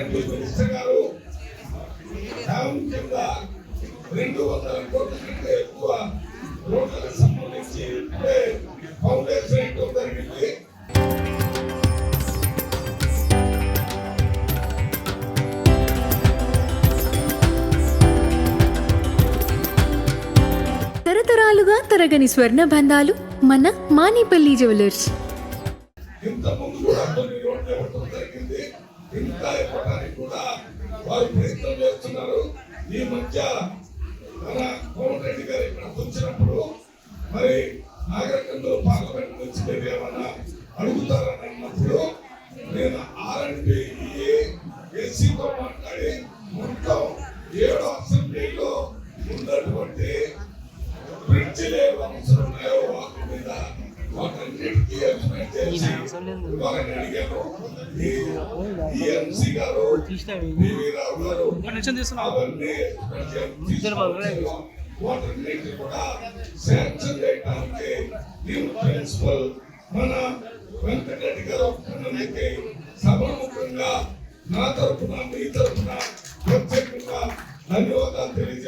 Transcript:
ఆర్ఎండ్బి మినిస్టర్ గారు కింద 200 కోట్ల కంటే ఎక్కువ రోడ్లకు సంబంధించి ఇప్పుడే ఫౌండేషన్ వేయడం జరిగింది. తరతరాలుగా తరగని స్వర్ణ బంధాలు మన మానిపల్లి జ్యువెలర్స్. ఇంతకుముందు కూడా కొన్ని రోడ్లు ఇవ్వడం జరిగింది. ఇంకా ఇవ్వడానికి కూడా వారు ప్రయత్నం చేస్తున్నారు. ఈ మధ్య మన కోమటిరెడ్డి గారు ఇక్కడ వచ్చినప్పుడు మరి నాగరికంలో పార్లమెంట్ నుంచి మీరు ఏమన్నా అడుగుతారని అన్నప్పుడు నేను ఆర్ఎండ్బి ఎస్సీతో మాట్లాడి మొత్తం 7 అసెంబ్లీలో ఉన్నటువంటి బ్రిడ్జిలు అవసరం ఉన్నాయో వాటి మీద వాటన్నిటికీ ఎస్టిమేట్ చేసి వారిని అడిగాను. టీఎంసీ గారు పివి రావు గారు అవన్నీ వాటన్నిటిని కూడా శాంక్షన్ చేయడానికి నేను ప్రిన్సిపల్ మన వెంకటరెడ్డి గారు సభాముఖంగా నా తరఫున మీ తరఫున ప్రత్యేకంగా ధన్యవాదాలు తెలియజేస్తాను.